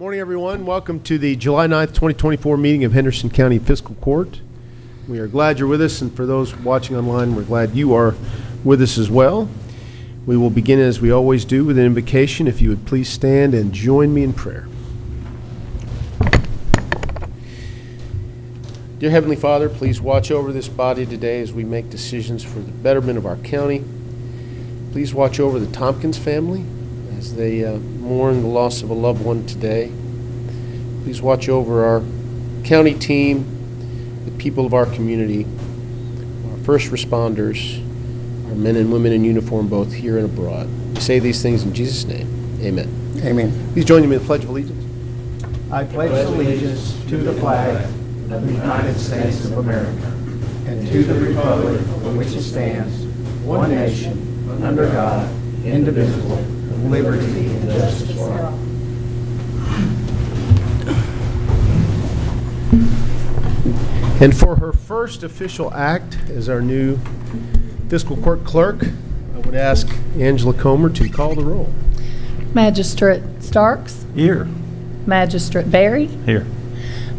Morning, everyone. Welcome to the July 9th, 2024 meeting of Henderson County Fiscal Court. We are glad you're with us, and for those watching online, we're glad you are with us as well. We will begin, as we always do, with an invocation. If you would please stand and join me in prayer. Dear Heavenly Father, please watch over this body today as we make decisions for the betterment of our county. Please watch over the Tompkins family as they mourn the loss of a loved one today. Please watch over our county team, the people of our community, our first responders, our men and women in uniform, both here and abroad. We say these things in Jesus' name. Amen. Amen. Please join me in the Pledge of Allegiance. I pledge allegiance to the flag of the United States of America and to the republic for which it stands, one nation, under God, indivisible, with liberty and justice for all. And for her first official act as our new fiscal court clerk, I would ask Angela Comer to call the roll. Magistrate Starks. Here. Magistrate Berry. Here.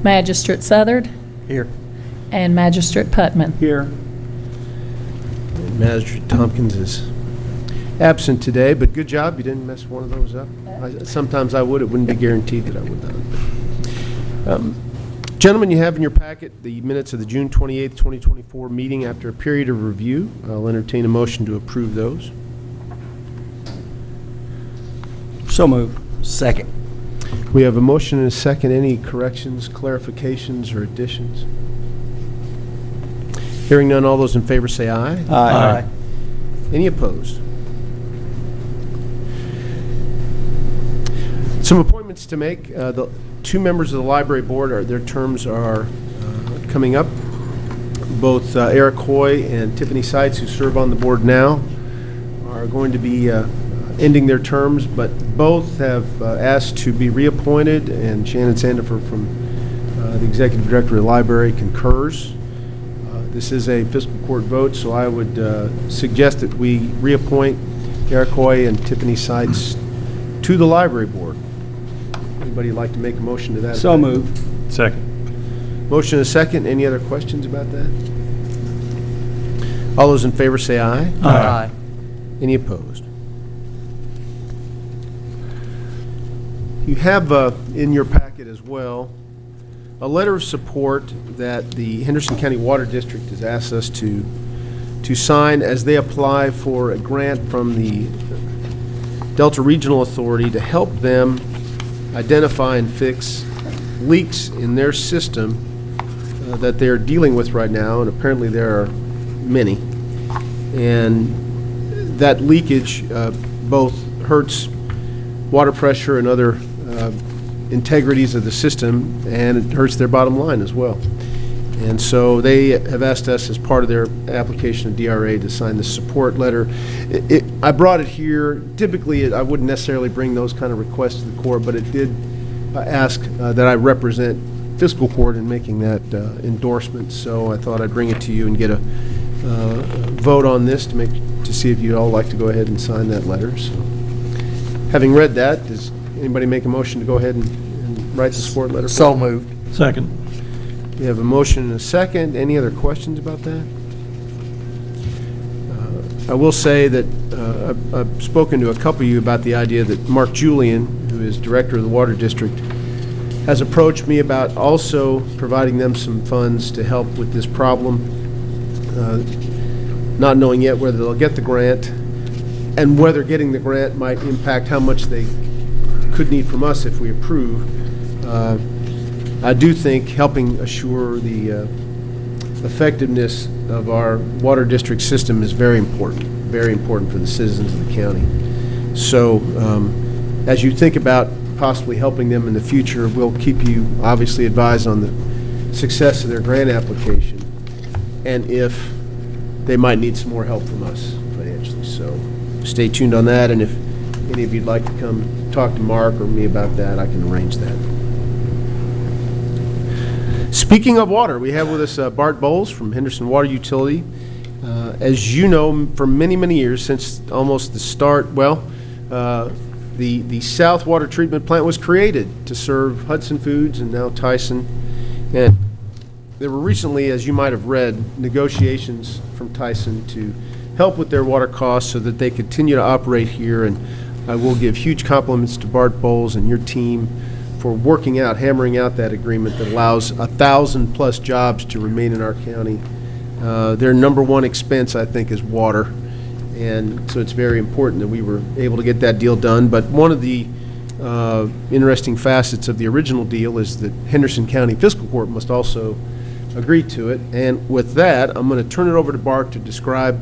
Magistrate Southard. Here. And Magistrate Putman. Here. Magistrate Tompkins is absent today, but good job. You didn't mess one of those up. Sometimes I would. It wouldn't be guaranteed that I would not. Gentlemen, you have in your packet the minutes of the June 28th, 2024 meeting. After a period of review, I'll entertain a motion to approve those. So moved. Second. We have a motion and a second. Any corrections, clarifications, or additions? Hearing none, all those in favor say aye. Aye. Any opposed? Some appointments to make. The two members of the library board, their terms are coming up. Both Eric Hoy and Tiffany Seitz, who serve on the board now, are going to be ending their terms, but both have asked to be reappointed, and Shannon Sandifer from the Executive Director of the Library concurs. This is a fiscal court vote, so I would suggest that we reappoint Eric Hoy and Tiffany Seitz to the library board. Anybody like to make a motion to that? So moved. Second. Motion and a second. Any other questions about that? All those in favor say aye. Aye. Any opposed? You have in your packet as well a letter of support that the Henderson County Water District has asked us to sign as they apply for a grant from the Delta Regional Authority to help them identify and fix leaks in their system that they're dealing with right now, and apparently there are many. And that leakage both hurts water pressure and other integrities of the system, and it hurts their bottom line as well. And so they have asked us, as part of their application of DRA, to sign this support letter. I brought it here. Typically, I wouldn't necessarily bring those kind of requests to the court, but it did ask that I represent fiscal court in making that endorsement. So I thought I'd bring it to you and get a vote on this to see if you'd all like to go ahead and sign that letter. So, having read that, does anybody make a motion to go ahead and write the support letter? So moved. Second. We have a motion and a second. Any other questions about that? I will say that I've spoken to a couple of you about the idea that Mark Julian, who is director of the Water District, has approached me about also providing them some funds to help with this problem, not knowing yet whether they'll get the grant and whether getting the grant might impact how much they could need from us if we approve. I do think helping assure the effectiveness of our water district system is very important for the citizens of the county. So as you think about possibly helping them in the future, we'll keep you obviously advised on the success of their grant application and if they might need some more help from us financially. So stay tuned on that, and if any of you'd like to come talk to Mark or me about that, I can arrange that. Speaking of water, we have with us Bart Bowles from Henderson Water Utility. As you know, for many, many years, since almost the start, the the South Water Treatment Plant was created to serve Hudson Foods and now Tyson. And there were recently, as you might have read, negotiations from Tyson to help with their water costs so that they continue to operate here. And I will give huge compliments to Bart Bowles and your team for hammering out that agreement that allows 1,000+ jobs to remain in our county. Their number one expense, I think, is water. And so it's very important that we were able to get that deal done. But one of the interesting facets of the original deal is that Henderson County Fiscal Court must also agree to it. And with that, I'm going to turn it over to Bart to describe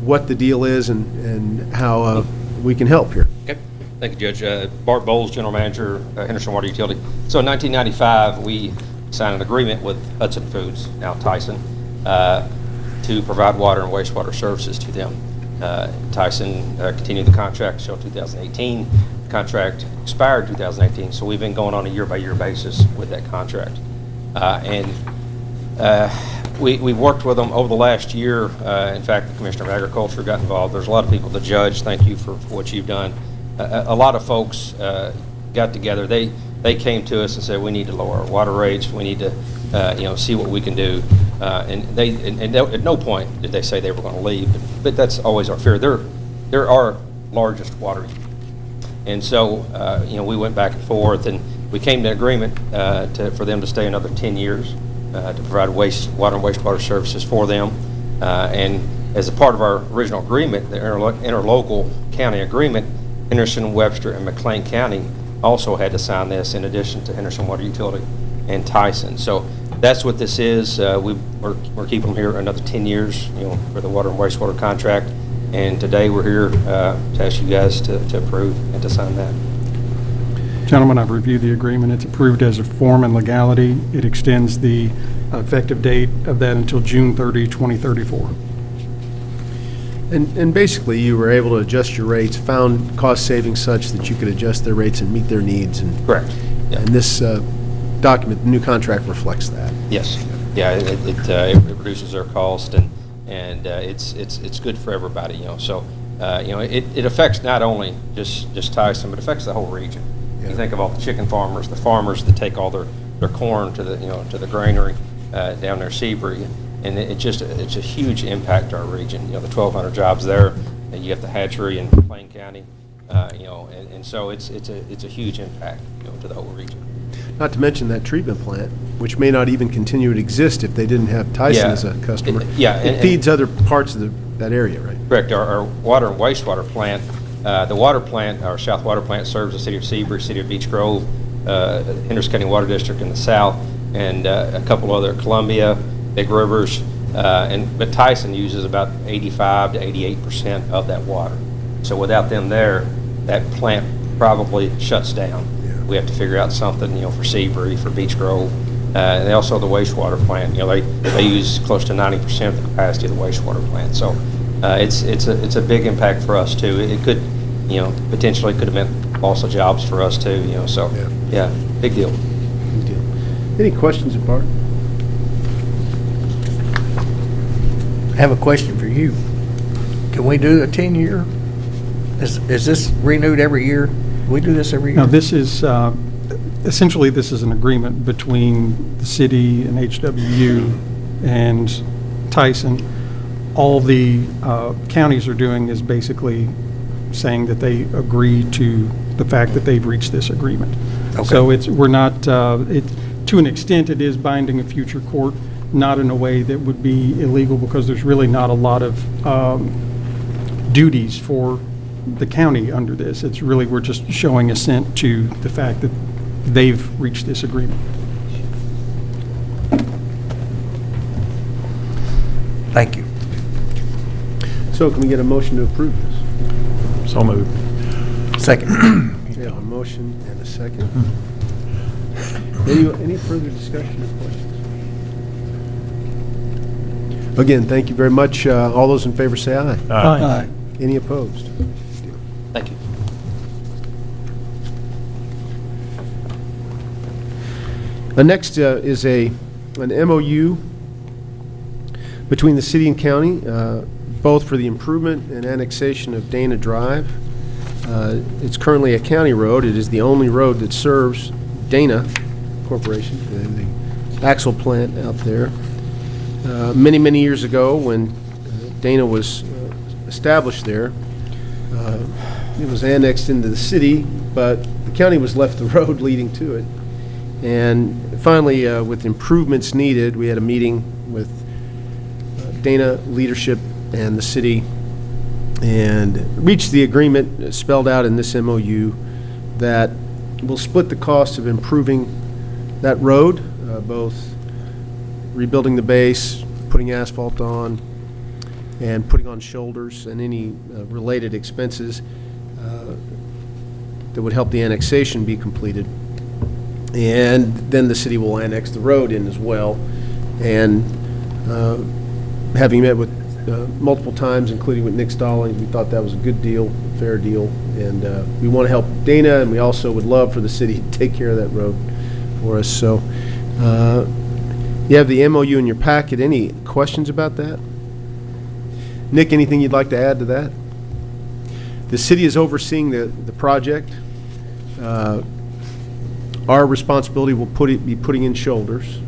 what the deal is and how we can help here. Okay. Thank you, Judge. Bart Bowles, General Manager, Henderson Water Utility. So in 1995, we signed an agreement with Hudson Foods, now Tyson, to provide water and wastewater services to them. Tyson continued the contract until 2018. The contract expired 2018, so we've been going on a year-by-year basis with that contract. We worked with them over the last year. In fact, the Commissioner of Agriculture got involved. There's a lot of people. The judge, thank you for what you've done. A lot of folks got together. They came to us and said, we need to lower our water rates. We need to see what we can do. And at no point did they say they were going to leave. But that's always our fear. They're our largest water user. And so we went back and forth, and we came to an agreement for them to stay another 10 years to provide water and wastewater services for them. And as a part of our original agreement, the interlocal county agreement, Henderson, Webster, and McLean County also had to sign this in addition to Henderson Water Utility and Tyson. So that's what this is. We're keeping them here another 10 years, for the water and wastewater contract. And today we're here to ask you guys to approve and to sign that. Gentlemen, I've reviewed the agreement. It's approved as a form and legality. It extends the effective date of that until June 30, 2034. And basically, you were able to adjust your rates, found cost savings such that you could adjust their rates and meet their needs. And Correct. Yeah. And this document, the new contract, reflects that. Yes. Yeah, it reduces their cost, and it's good for everybody. So it affects not only just Tyson, but affects the whole region. Yeah. You think of all the chicken farmers, the farmers that take all their corn to the granary down there, Seabury, and it's a huge impact to our region. The 1,200 jobs there, and you have the hatchery in Plain County, and so it's a huge impact to the whole region. Not to mention that treatment plant, which may not even continue to exist if they didn't have Tyson as a customer. It feeds other parts of that area, right? Correct. Our water and wastewater plant, the water plant, our South Water Plant, serves the city of Seabury, city of Beech Grove, Henderson County Water District in the south, and a couple other, Columbia, Big Rivers, but Tyson uses about 85 to 88% of that water. So without them there, that plant probably shuts down. Yeah. We have to figure out something, for Seabury, for Beech Grove. And also the wastewater plant, they use close to 90% of the capacity of the wastewater plant. So it's a big impact for us too. It could, potentially could have meant loss of jobs for us too. So yeah, big deal. Good deal. Any questions of Bart? I have a question for you. Can we do a 10-year? Is this renewed every year? Do we do this every year? Now, this is, essentially, this is an agreement between the city and HWU and Tyson. All the counties are doing is basically saying that they agree to the fact that they've reached this agreement. Okay. So we're not, to an extent, it is binding a future court, not in a way that would be illegal, because there's really not a lot of duties for the county under this. It's really, we're just showing assent to the fact that they've reached this agreement. Thank you. So can we get a motion to approve this? So moved. Second. We have a motion and a second. Any further discussion or questions? Again, thank you very much. All those in favor say aye. Aye. Any opposed? Thank you. Next is an MOU between the city and county, both for the improvement and annexation of Dana Drive. It's currently a county road. It is the only road that serves Dana Corporation, the axle plant out there. Many, many years ago, when Dana was established there, it was annexed into the city, but the county was left the road leading to it. And finally, with improvements needed, we had a meeting with Dana leadership and the city and reached the agreement spelled out in this MOU that we'll split the cost of improving that road, both rebuilding the base, putting asphalt on, and putting on shoulders and any related expenses that would help the annexation be completed. And then the city will annex the road in as well. And having met with multiple times, including with Nick Stallings, we thought that was a good deal, fair deal. And we want to help Dana, and we also would love for the city to take care of that road for us. So you have the MOU in your packet. Any questions about that? Nick, anything you'd like to add to that? The city is overseeing the project. Our responsibility will be putting in shoulders,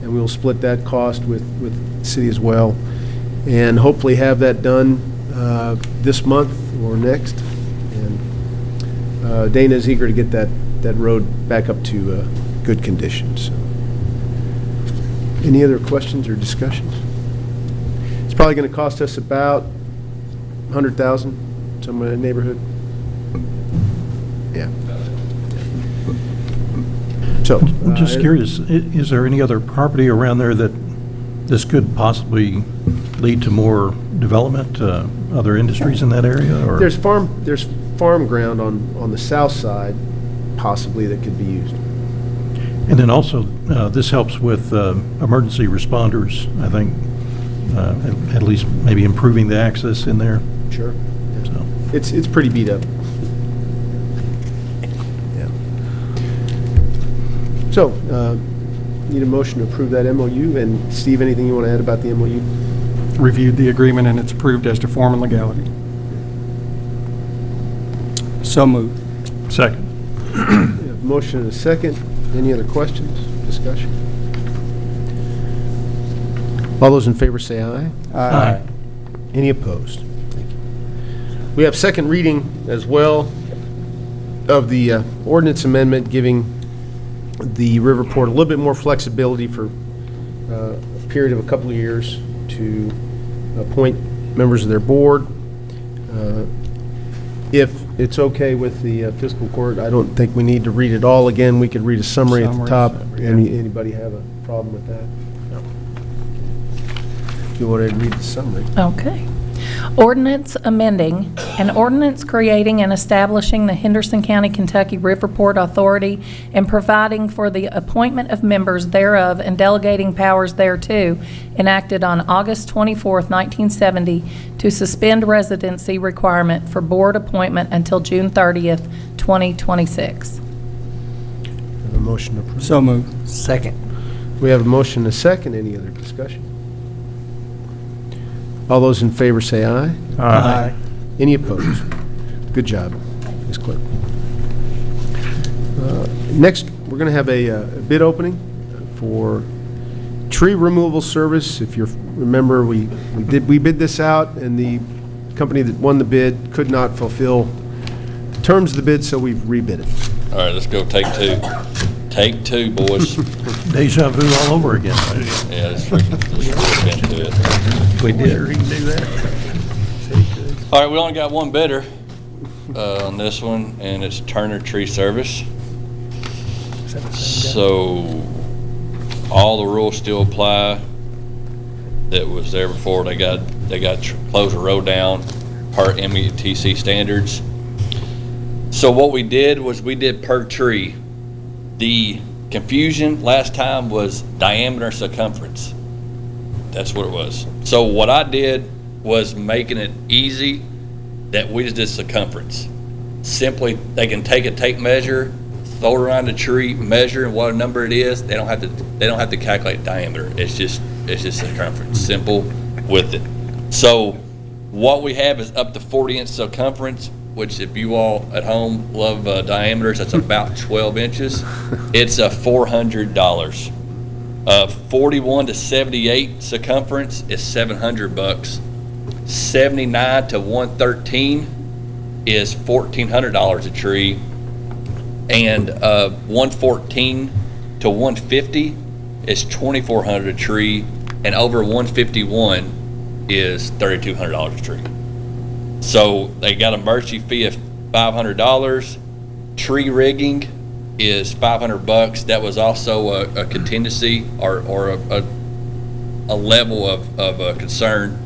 and we'll split that cost with the city as well, and hopefully have that done this month or next. And Dana is eager to get that road back up to good condition. So, any other questions or discussions? It's probably going to cost us about $100,000, somewhere in the neighborhood. Yeah. So, I'm just curious, is there any other property around there that this could possibly lead to more development, other industries in that area? Or There's farm ground on the south side, possibly, that could be used. And then also, this helps with emergency responders, I think, at least maybe improving the access in there. Sure. So, It's pretty beat up. Yeah. So, need a motion to approve that MOU. And Steve, anything you want to add about the MOU? Reviewed the agreement, and it's approved as to form and legality. So moved. second. We have a motion and a second. Any other questions, discussion? All those in favor say aye. Aye. Any opposed? Thank you. We have second reading as well of the ordinance amendment giving the Riverport a little bit more flexibility for a period of a couple of years to appoint members of their board. If it's okay with the fiscal court, I don't think we need to read it all again. We could read a summary at the Summary, top. yeah. Anybody have a problem with that? No. If you want to read the summary. Okay. Ordinance amending an ordinance creating and establishing the Henderson County, Kentucky Riverport Authority and providing for the appointment of members thereof and delegating powers thereto, enacted on August 24th, 1970, to suspend residency requirement for board appointment until June 30th, 2026. Have a motion approved. So moved. Second. We have a motion and a second. Any other discussion? All those in favor say aye. Aye. Any opposed? Good job, Ms. Clerk. Next, we're going to have a bid opening for tree removal service. If you remember, we bid this out, and the company that won the bid could not fulfill the terms of the bid, so we've rebid it. All right, let's go take two. Take two, boys. Deja vu all over again. Yeah, let's look into it. We did. We can do that. All right, we only got one bidder on this one, and it's Turner Tree Service. So all the rules still apply that was there before. They got close the road down per METC standards. So what we did was we did per tree. The confusion last time was diameter circumference. That's what it was. So what I did was making it easy that we just did circumference. Simply, they can take a tape measure, throw it around the tree, measure what number it is. They don't have to calculate diameter. It's just circumference. Simple with it. So what we have is up to 40-inch circumference. which if you all at home love diameters, that's about 12 inches. It's $400. 41 to 78 circumference is $700. 79 to 113 is $1,400 a tree, and 114 to 150 is $2,400 a tree, and over 151 is $3,200 a tree. So they got a mercy fee of $500. Tree rigging is $500. That was also a contingency or a level of concern.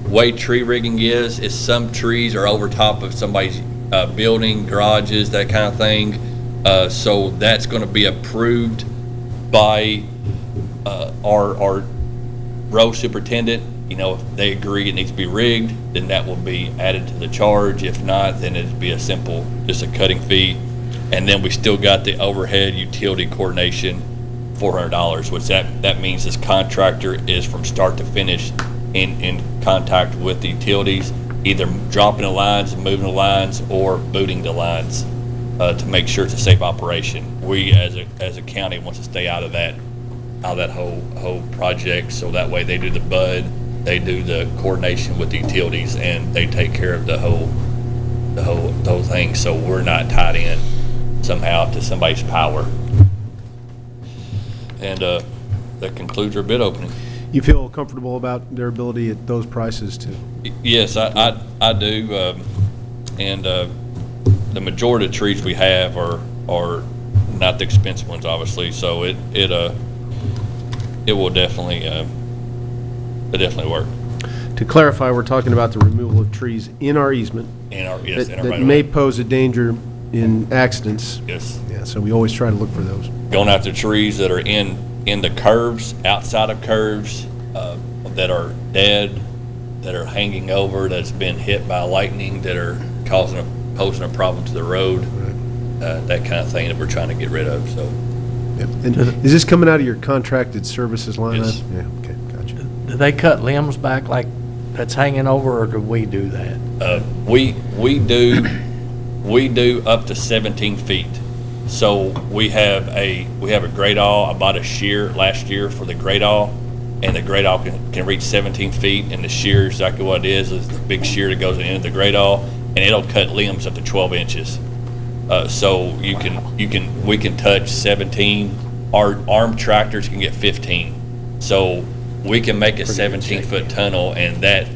Way tree rigging is some trees are over top of somebody's building, garages, that kind of thing. So that's going to be approved by our road superintendent. You know, if they agree it needs to be rigged, then that will be added to the charge. If not, then it'd be just a cutting fee. And then we still got the overhead utility coordination, $400, which that means this contractor is from start to finish in contact with the utilities, either dropping the lines and moving the lines or booting the lines to make sure it's a safe operation. We as a county want to stay out of that whole project, so that way they do the bud, they do the coordination with the utilities, and they take care of the whole thing, so we're not tied in somehow to somebody's power. And that concludes our bid opening. You feel comfortable about their ability at those prices to? Yes, I do, and the majority of trees we have are not the expensive ones, obviously. So it will definitely work. To clarify, we're talking about the removal of trees in our easement that may pose a danger in accidents. Yes. Yeah, so we always try to look for those. Going after trees that are in the curves, outside of curves, that are dead, that are hanging over, that's been hit by lightning, that are posing a problem to the road, that kind of thing that we're trying to get rid of. So. Yep. And is this coming out of your contracted services line? Yes. Yeah. Okay. Gotcha. Do they cut limbs back like that's hanging over, or do we do that? We do up to 17 feet. So we have a great awl. I bought a shear last year for the great awl, and the great awl can reach 17 feet, and the shear, exactly what it is the big shear that goes into the great awl, and it'll cut limbs up to 12 inches. So we can touch 17. Our arm tractors can get 15. So we can make a 17-foot tunnel, and that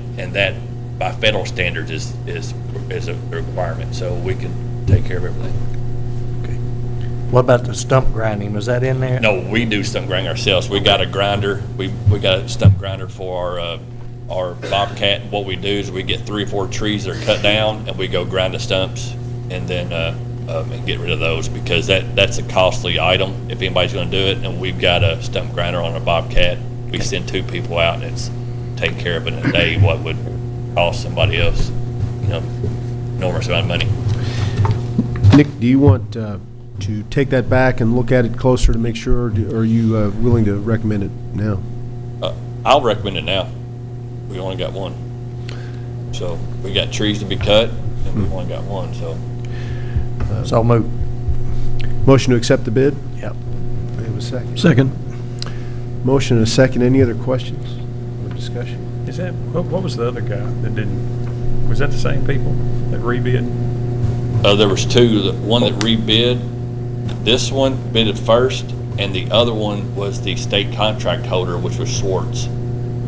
by federal standards is a requirement. So we can take care of everything. What about the stump grinding? Was that in there? No, we do stump grinding ourselves. We got a grinder. We got a stump grinder for our Bobcat. And what we do is we get 3 or 4 trees that are cut down, and we go grind the stumps, and then and get rid of those, because that's a costly item if anybody's going to do it. And we've got a stump grinder on a Bobcat. We send 2 people out, and it's taken care of in a day. What would cost somebody else, enormous amount of money. Nick, do you want to take that back and look at it closer to make sure, or are you willing to recommend it now? I'll recommend it now. We only got one. So we got trees to be cut, and we only got one. So move. Motion to accept the bid? Yep. We have a second. Second. Motion and a second. Any other questions or discussion? Is that, what was the other guy that didn't, was that the same people that rebid? There was 2. The one that rebid, this one bidded first, and the other one was the state contract holder, which was Schwartz.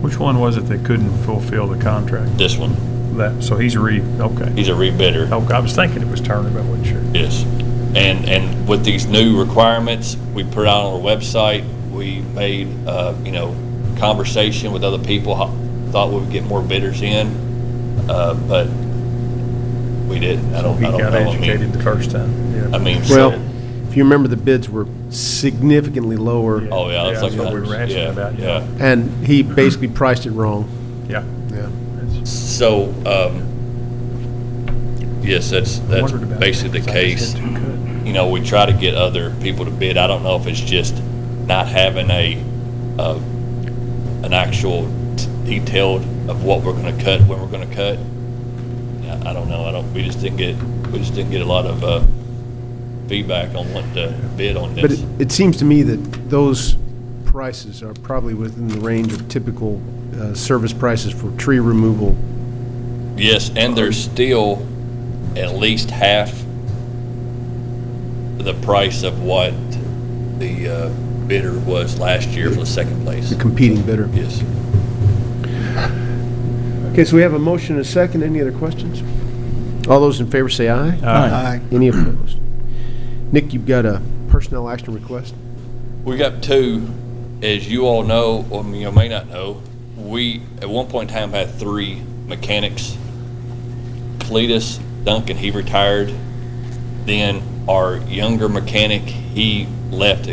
Which one was it that couldn't fulfill the contract? This one. So he's okay. He's a rebidder. Okay, I was thinking it was Turner, but I wasn't sure. Yes. And with these new requirements, we put it out on our website. We made, conversation with other people, thought we would get more bidders in, but we didn't. I don't He know. got educated the first time. Yeah. Well, if you remember, the bids were significantly lower, Oh, yeah, that's that's like what we were asking yeah, about. yeah. and he basically priced it wrong. Yeah. Yeah. So, yes, that's Wondered about basically that, the 'cause I case. just had 2 cut. We try to get other people to bid. I don't know if it's just not having an actual detailed of what we're going to cut, when we're going to cut. I don't know, we just didn't get a lot of feedback on what to bid on But this. it seems to me that those prices are probably within the range of typical service prices for tree removal. Yes, and they're still at least half the price of what the bidder was last year for the second place. The competing bidder. Yes. Okay, so we have a motion and a second. Any other questions? All those in favor say aye. Aye. Any opposed? Nick, you've got a personnel action request? We got two, as you all know, or you may not know, we at one point in time had 3 mechanics. Cletus Duncan, he retired. Then our younger mechanic, he left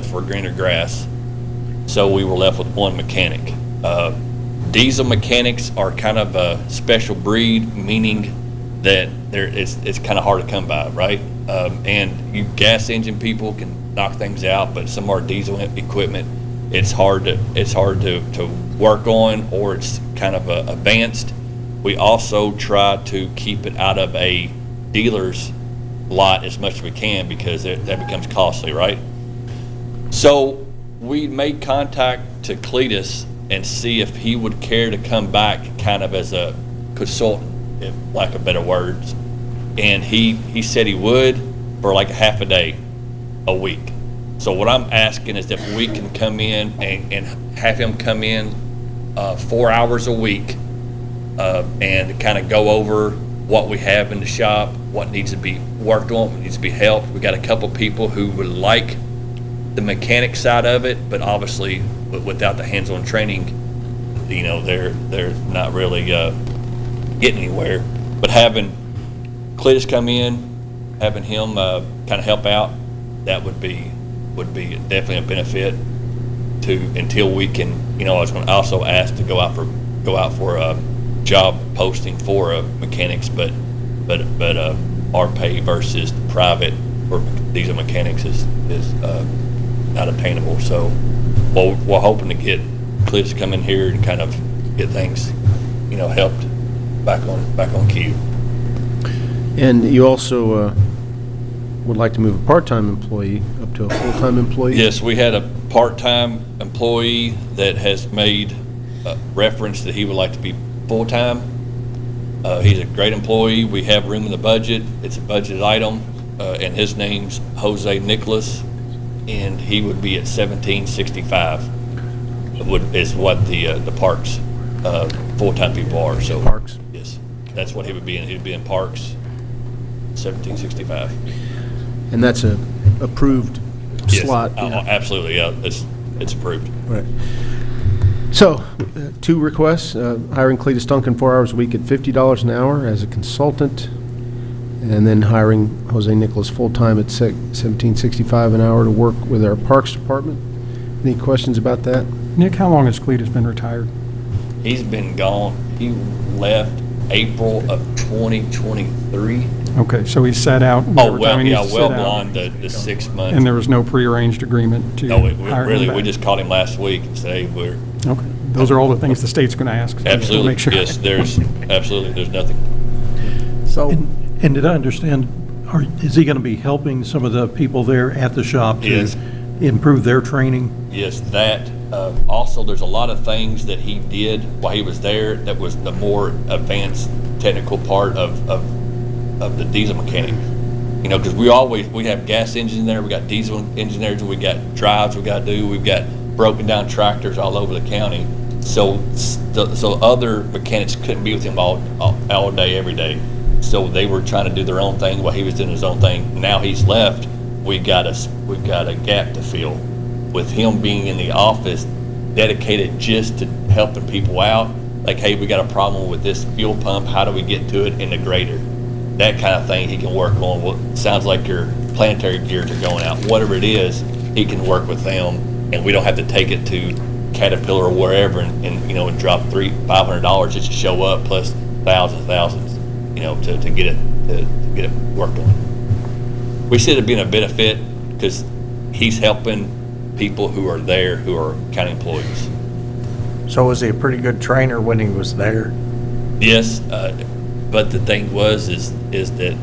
for greener grass. So we were left with 1 mechanic. Diesel mechanics are kind of a special breed, meaning that it's kind of hard to come by, right? And you gas engine people can knock things out, but some of our diesel equipment, it's hard to work on, or it's kind of advanced. We also try to keep it out of a dealer's lot as much as we can, because that becomes costly, right? So we made contact to Cletus and see if he would care to come back kind of as a consultant, if lack of better words. And he said he would for like a half a day a week. So what I'm asking is if we can come in and have him come in 4 hours a week and kind of go over what we have in the shop, what needs to be worked on, what needs to be helped. We got a couple people who would like the mechanic side of it, but obviously without the hands-on training, you know, they're not really getting anywhere. But having Cletus come in, having him kind of help out, that would be definitely a benefit to, until we can, you know, I was going to also ask to go out for a job posting for mechanics, but our pay versus private for diesel mechanics is not attainable. So we're hoping to get Cletus to come in here and kind of get things, you know, helped back on cue. And you also would like to move a part-time employee up to a full-time employee? Yes, we had a part-time employee that has made reference that he would like to be full-time. He's a great employee. We have room in the budget. It's a budgeted item, and his name's Jose Nicholas, and he would be at $17.65. Is what the parks full-time people are. So Parks? Yes, that's what he would be in. He'd be in parks, $17.65. And that's a approved Yes, slot? absolutely. Yeah, it's approved. Right. So, 2 requests, hiring Cletus Duncan 4 hours a week at $50 an hour as a consultant, and then hiring Jose Nicholas full-time at $17.65 an hour to work with our Parks Department. Any questions about that? Nick, how long has Cletus been retired? He's been gone. He left April of 2023. Okay, so he sat out. Oh, whatever well, time he yeah, needs to well sit out. beyond the 6 months. And there was no prearranged agreement to No, hire him really, we back? just called him last week and said, hey, we're, Okay, those are all the things the state's going to ask. so just wanna absolutely, make sure. yes, there's nothing. So, And did I understand, is he going to be helping some of the people there at the shop to Yes. improve their training? Yes, that, also, there's a lot of things that he did while he was there that was the more advanced technical part of the diesel mechanic. You know, because we have gas engines there, we got diesel engineers, we got drives we got to do, we've got broken down tractors all over the county. So other mechanics couldn't be with him all day, every day. So they were trying to do their own thing while he was doing his own thing. Now he's left, we've got a gap to fill. With him being in the office, dedicated just to helping people out, like, hey, we got a problem with this fuel pump, how do we get to it in the grader? That kind of thing he can work on. What sounds like your planetary gears are going out. Whatever it is, he can work with them, and we don't have to take it to Caterpillar or wherever and you know, and drop $500 just to show up, plus thousands, you know, to get it worked on. We see it being a benefit because he's helping people who are there who are county employees. so was he a pretty good trainer when he was there? Yes, But the thing was, is that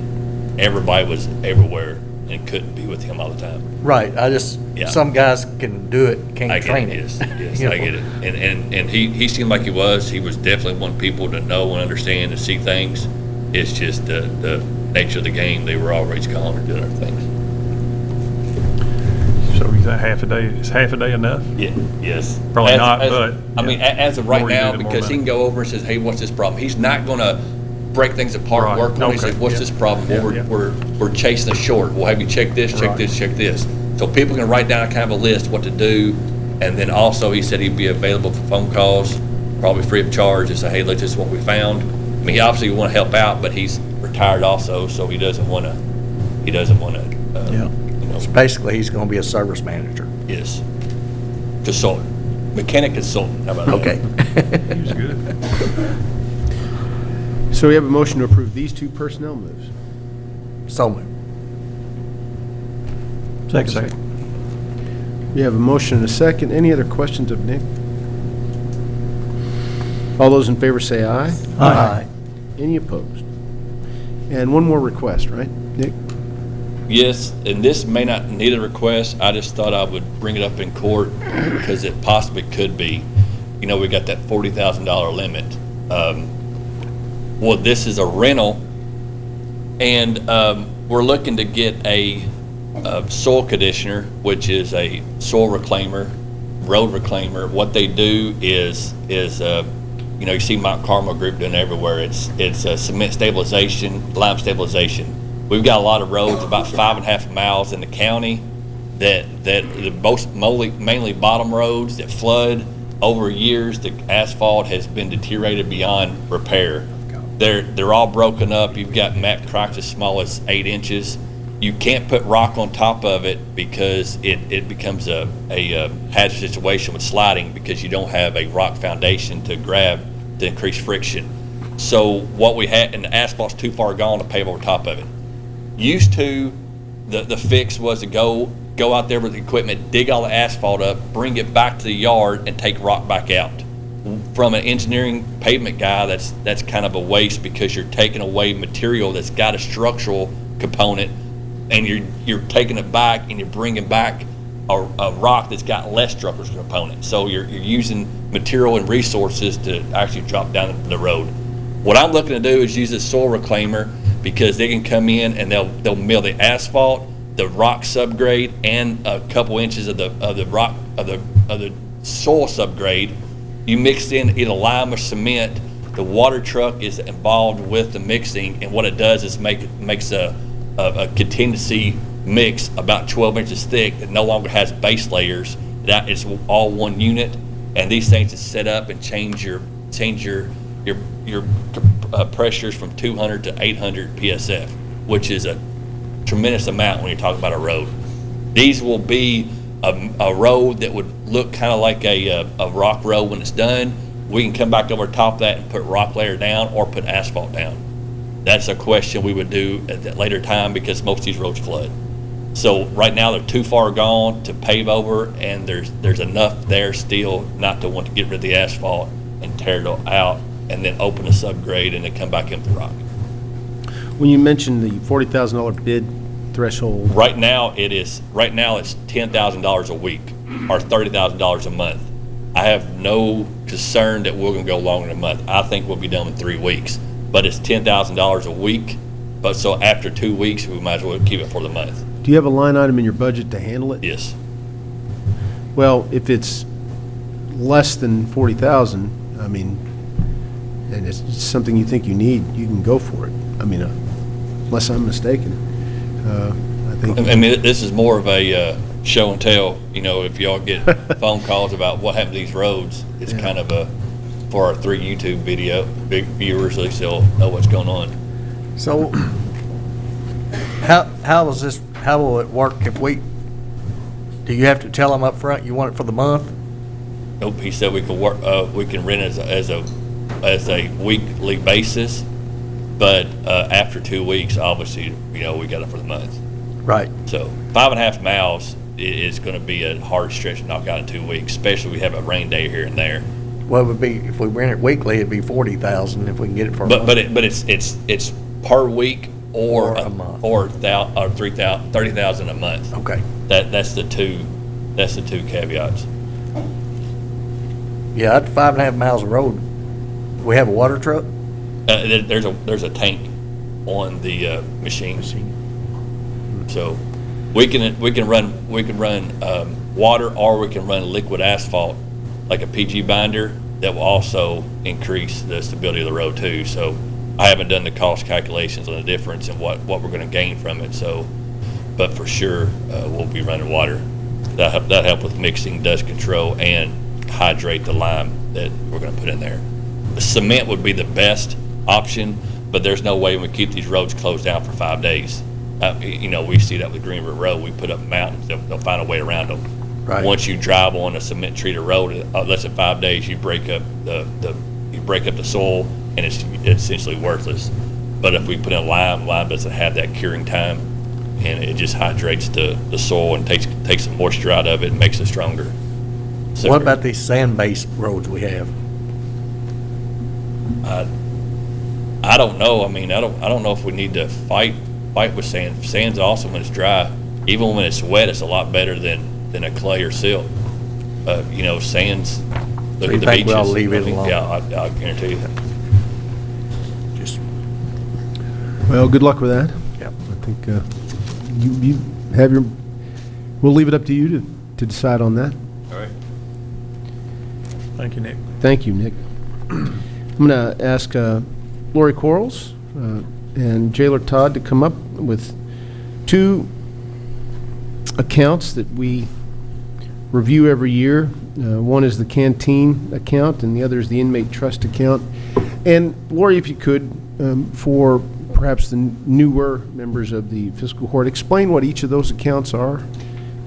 everybody was everywhere and couldn't be with him all the time. Right, Yeah. some guys can do it, I can't get train it, it. yes, You know? I get it. And he seemed like he was definitely one people to know and understand and see things. It's just the nature of the game, they were always gone and doing other things. So you think is half a day enough? Yeah, yes. Probably not, but, I mean, yeah. as of right More you do, now, the more because he can money. go over and says, hey, what's this problem? He's not gonna break things apart and Right, work on it. He okay, says, what's yeah. this problem? Yeah, Well, yeah. we're chasing a short. Well, have you checked this, check Right. this, check this? So people can write down a kind of a list what to do. And then also, he said he'd be available for phone calls, probably free of charge, and say, hey, look, this is what we found. I mean, he obviously want to help out, but he's retired also, so he doesn't want to, Yeah. you know, So basically, he's gonna be a service manager. yes. Consultant, mechanic consultant, how about that? Okay. He was good. So we have a motion to approve these two personnel moves. So moved. Second. We have a motion and a second. Any other questions of Nick? All those in favor say aye. Aye. Any opposed? And one more request, right, Nick? Yes, and this may not need a request, I just thought I would bring it up in court, because it possibly could be. You know, we got that $40,000 limit. Well, this is a rental, and we're looking to get a soil conditioner, which is a soil reclaimer, road reclaimer. What they do is you know, you see Mount Carmel Group doing it everywhere. It's cement stabilization, lime stabilization. We've got a lot of roads, about 5.5 miles in the county, that the mainly bottom roads that flood. Over years, the asphalt has been deteriorated beyond repair. They're all broken up. You've got mat cracks as small as 8 inches. You can't put rock on top of it because it becomes a hazard situation with sliding, because you don't have a rock foundation to grab to increase friction. So what we had, and the asphalt's too far gone to pave over top of it. Used to, the fix was to go out there with the equipment, dig all the asphalt up, bring it back to the yard, and take rock back out. From an engineering pavement guy, that's kind of a waste, because you're taking away material that's got a structural component, and you're taking it back and you're bringing back a rock that's got less structural component. So you're using material and resources to actually drop down the road. What I'm looking to do is use a soil reclaimer, because they can come in and they'll mill the asphalt, the rock subgrade, and a couple inches of the rock of the soil subgrade. You mix in either lime or cement. The water truck is involved with the mixing, and what it does is makes a contingency mix about 12 inches thick that no longer has base layers. That is all one unit, and these things is set up and change your pressures from 200 to 800 PSF, which is a tremendous amount when you're talking about a road. These will be a road that would look kind of like a rock road when it's done. We can come back over top of that and put rock layer down or put asphalt down. That's a question we would do at that later time, because most of these roads flood. So right now they're too far gone to pave over, and there's enough there still not to want to get rid of the asphalt and tear it out and then open a subgrade and then come back in with the rock. When you mentioned the $40,000 bid threshold, Right now it's $10,000 a week or $30,000 a month. I have no concern that we're gonna go longer than a month. I think we'll be done in 3 weeks, but it's $10,000 a week. But so after 2 weeks, we might as well keep it for the month. do you have a line item in your budget to handle it? Yes. Well, if it's less than 40,000, I mean, and it's something you think you need, you can go for it. I mean, unless I'm mistaken. I think. I mean, this is more of a show and tell. You know, if y'all get phone calls about what happened to these roads, it's Yeah. kind of for our 3 YouTube big viewers, at least they'll know what's going on. So, how will it work if do you have to tell them up front you want it for the month? Nope, he said we could work, we can rent as a weekly basis, but after 2 weeks, obviously, you know, we got it for the month. Right. So 5.5 miles is going to be a hard stretch to knock out in 2 weeks, especially if we have a rain day here and there. Well, it would be, if we rent it weekly, it'd be 40,000 if we can get it for a month. But it's per week or Or a month. or 30,000 a month. Okay. That's the two caveats. Yeah, that's 5.5 miles of road. We have a water truck? There's a tank on the machine. So we can run water, or we can run liquid asphalt like a PG binder that will also increase the stability of the road too. So I haven't done the cost calculations on the difference and what we're going to gain from it. So, but for sure we'll be running water. That help with mixing, dust control, and hydrate the lime that we're going to put in there. The cement would be the best option, but there's no way we keep these roads closed down for 5 days. We see that with Green River Road. We put up mountains, they'll find a way around them. Right. Once you drive on a cement treated road, less than 5 days, you break up the soil, and it's essentially worthless. But if we put in lime doesn't have that curing time, and it just hydrates the soil and takes the moisture out of it and makes it stronger. So What about these sand-based roads we have? I don't know. I mean, I don't know if we need to fight with sand. Sand's awesome when it's dry. Even when it's wet, it's a lot better than a clay or silt. Sands. Look So you at the think we ought to beaches. leave it alone? Yeah, I'll guarantee you that. Just, Well, good luck with that. Yep. I think you have your, we'll leave it up to you to decide on that. All right. Thank you, Nick. Thank you, Nick. I'm going to ask Lori Quarles and Jailer Todd to come up with 2 accounts that we review every year. One is the canteen account, and the other is the inmate trust account. And Lori, if you could, for perhaps the newer members of the fiscal court, explain what each of those accounts are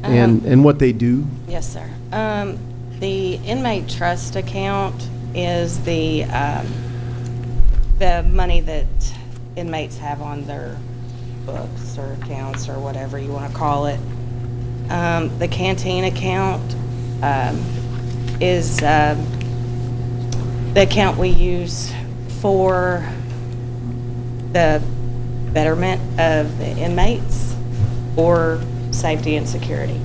and what they do. Yes, sir. The inmate trust account is the money that inmates have on their books or accounts or whatever you want to call it. The canteen account is the account we use for the betterment of the inmates or safety and security.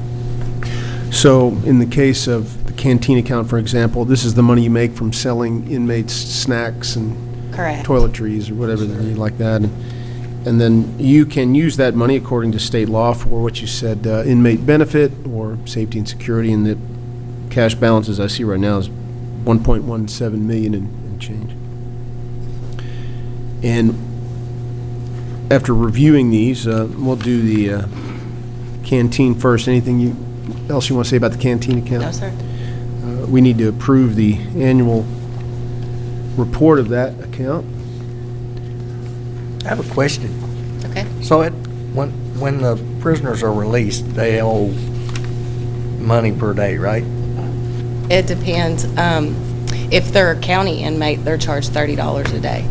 So in the case of the canteen account, for example, this is the money you make from selling inmates snacks and Correct. toiletries or whatever they need like that. And then you can use that money according to state law for what you said, inmate benefit or safety and security, and the cash balance, as I see right now, is $1.17 million and change. And after reviewing these, we'll do the canteen first. Anything else you want to say about the canteen account? No, sir. We need to approve the annual report of that account. I have a question. Okay. So when the prisoners are released, they owe money per day, right? It depends. If they're a county inmate, they're charged $30 a day.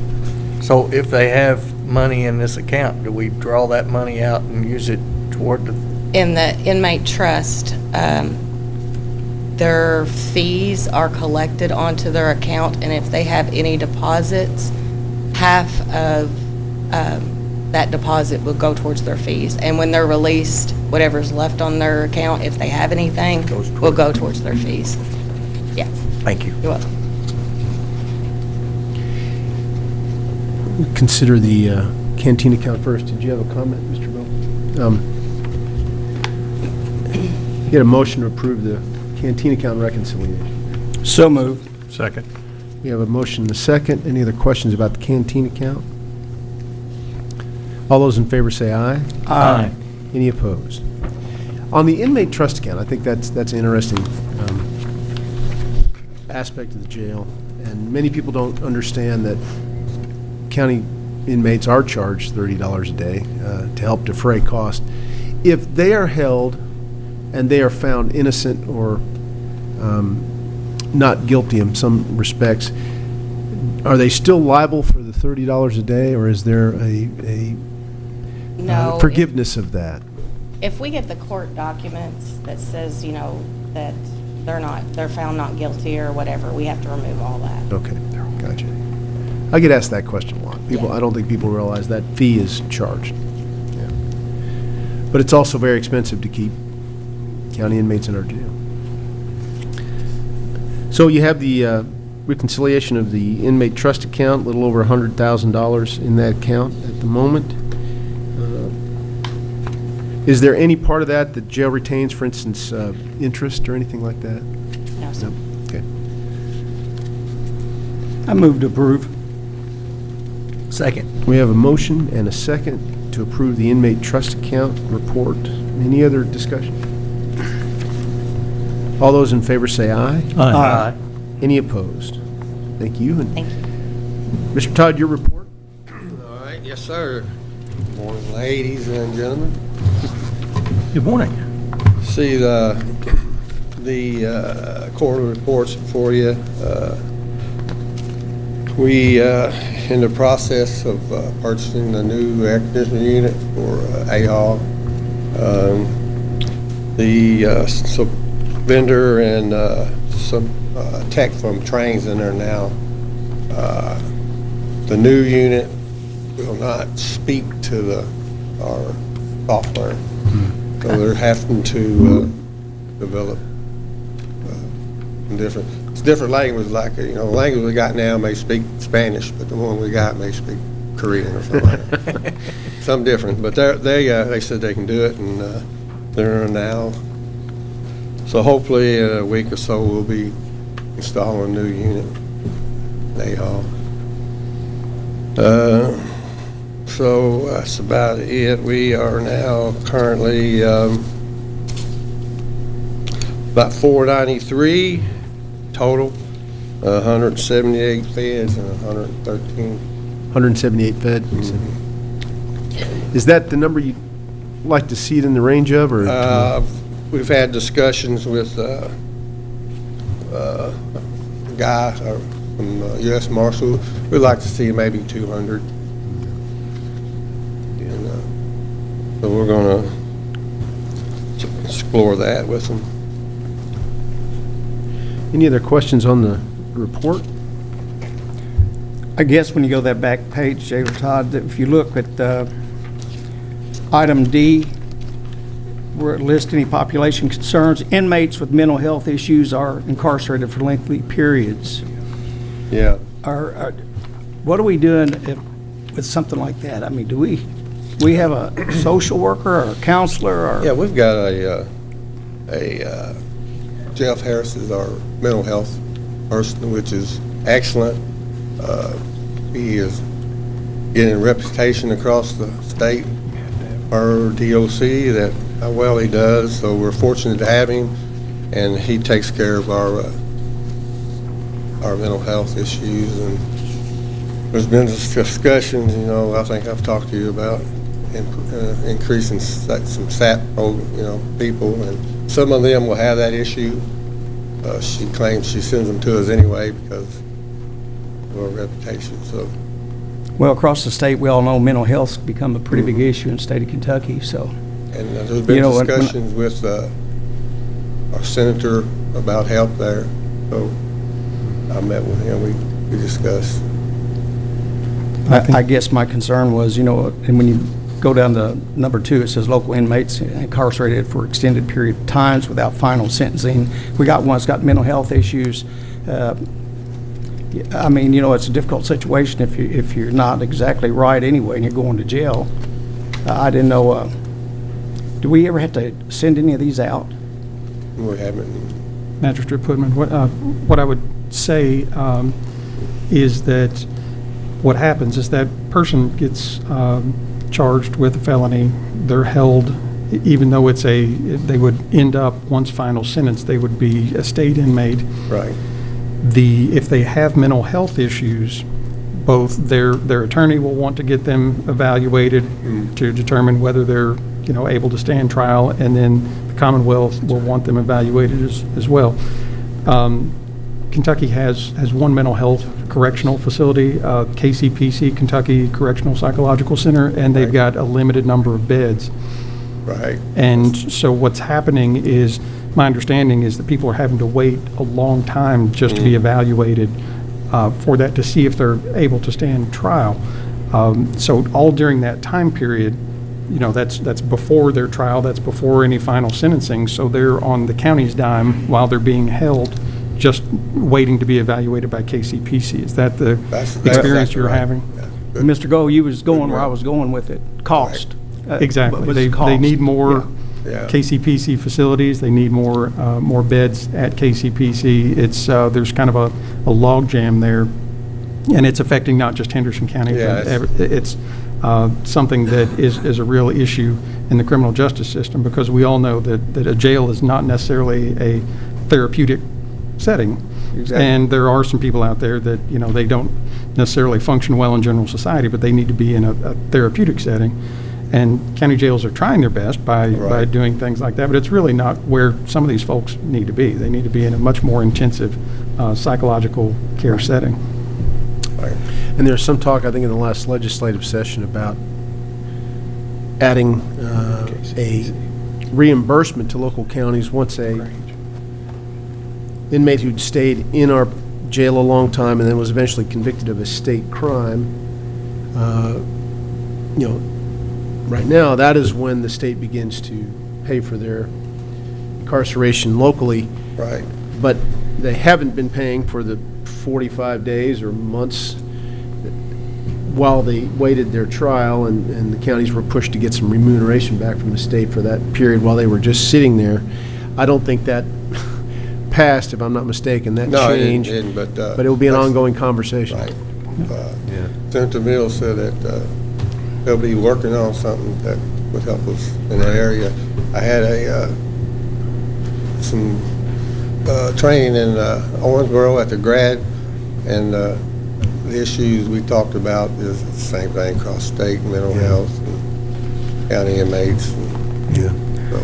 So if they have money in this account, do we draw that money out and use it toward the, In the inmate trust, their fees are collected onto their account, and if they have any deposits, half of that deposit will go towards their fees. And when they're released, whatever's left on their account, if they have anything, Goes toward- will go towards their fees. Yeah, thank you. you're welcome. Consider the canteen account first. Did you have a comment, Mr. Bill? Get a motion to approve the canteen account reconciliation. So moved. Second. We have a motion and a second. Any other questions about the canteen account? All those in favor say aye. Aye. Any opposed? On the inmate trust account, I think that's an interesting aspect of the jail. And many people don't understand that county inmates are charged $30 a day to help defray cost. If they are held and they are found innocent or not guilty in some respects, are they still liable for the $30 a day, or is there a No. forgiveness of that? If we get the court documents that says, that they're found not guilty or whatever, we have to remove all that. Okay, gotcha. I get asked that question a lot. People, Yeah. I don't think people realize that fee is charged. Yeah. But it's also very expensive to keep county inmates in our jail. So you have the reconciliation of the inmate trust account, a little over $100,000 in that account at the moment. Is there any part of that that jail retains, for instance, interest or anything like that? No, sir. Okay. I move to approve. Second. We have a motion and a second to approve the inmate trust account report. Any other discussion? All those in favor say aye. Aye. Any opposed? Thank you. And Thank you. Mr. Todd, your report? All right, yes, sir. Good morning, ladies and gentlemen. Good morning. See the quarterly reports for you. We in the process of purchasing a new air conditioning unit for AHAL. The vendor and some tech from Trains in there now. The new unit will not speak to our software. So they're having to develop different language, like, the language we got now may speak Spanish, but the one we got may speak Korean or something like that. Something different, but they said they can do it, and they're in now. So hopefully in a week or so we'll be installing a new unit. So that's about it. We are now currently about 493 total, 178 feds and 113. 178 fed? you said. Is that the number you'd like to see it in the range of, or? We've had discussions with a guy from U.S. Marshal. We'd like to see maybe 200. And so we're going to explore that with them. Any other questions on the report? I guess when you go that back page, Jay or Todd, that if you look at item D, where it lists any population concerns, inmates with mental health issues are incarcerated for lengthy periods. Yeah. What are we doing with something like that? I mean, do we have a social worker or a counselor or? Yeah, we've got a Jeff Harris is our mental health person, which is excellent. He is getting a reputation across the state, our DOC, that how well he does. So we're fortunate to have him, and he takes care of our mental health issues. And there's been discussions, I think I've talked to you about increasing some SAP, people, and some of them will have that issue. She claims she sends them to us anyway because of our reputation. So, Well, across the state, we all know mental health's become a pretty big issue in the state of Kentucky, so. and there's been discussions with our senator about help there. So I met with him. We discussed. I guess my concern was, and when you go down to number 2, it says local inmates incarcerated for extended period of times without final sentencing. We got one that's got mental health issues. I mean, it's a difficult situation if you're not exactly right anyway and you're going to jail. I didn't know, do we ever have to send any of these out? We haven't. Magistrate Putman, what I would say is that what happens is that person gets charged with a felony. They're held, even though they would end up, once final sentence, they would be a state inmate. Right. If they have mental health issues, both their attorney will want to get them evaluated to determine whether they're able to stand trial, and then the Commonwealth will want them evaluated as well. Kentucky has one mental health correctional facility, KCPC, Kentucky Correctional Psychological Center, and they've got a limited number of beds. Right. And so what's happening is my understanding is that people are having to wait a long time just to be evaluated for that, to see if they're able to stand trial. So all during that time period, you know, that's before their trial, that's before any final sentencing, so they're on the county's dime while they're being held, just waiting to be evaluated by KCPC. Is that the That's experience exactly you're right. having? Yeah. Good. Mr. Gold, you was going where I was going with it, cost. Exactly. But They it's cost. need more Yeah. KCPC facilities, they need more beds at KCPC. It's, there's kind of a log jam there, and it's affecting not just Henderson County, Yeah, but it's something that is a real issue in the criminal justice system, because we all know that a jail is not necessarily a therapeutic setting. Exactly. And there are some people out there that, you know, they don't necessarily function well in general society, but they need to be in a therapeutic setting. And county jails are trying their best by Right. doing things like that, but it's really not where some of these folks need to be. They need to be in a much more intensive psychological care setting. Right. And there's some talk, I think, in the last legislative session about adding a reimbursement to local counties once a inmate who'd stayed in our jail a long time and then was eventually convicted of a state crime. You know, right now, that is when the state begins to pay for their incarceration locally, Right. but they haven't been paying for the 45 days or months while they waited their trial, and the counties were pushed to get some remuneration back from the state for that period while they were just sitting there. I don't think that passed, if I'm not mistaken, that No, it changed. didn't, but. But it will be an that's- ongoing conversation. Right. Senator Mills said that they'll be working on something that would help us in that area. I had some training in Owensboro at the grad, and the issues we talked about is the same thing across state, mental health, and county inmates. Yeah. So,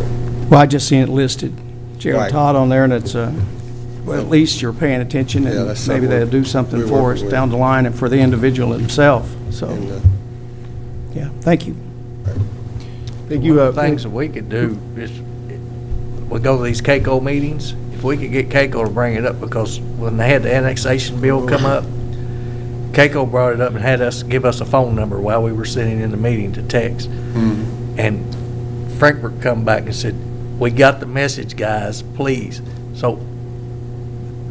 Well, I just seen it listed, Gerald Right. Todd on there, and it's, well, at least you're paying attention, Yeah, and that's maybe something they'll do something we're for working us with. down the line and for the individual himself, so, and, yeah, thank you. Thank you. One of the things that we could do is, we go to these CAECO meetings, if we could get CAECO to bring it up, because when they had the annexation bill come up, CAECO brought it up and had us give us a phone number while we were sitting in the meeting to text. And Frankfurt come back and said, "We got the message, guys, please." So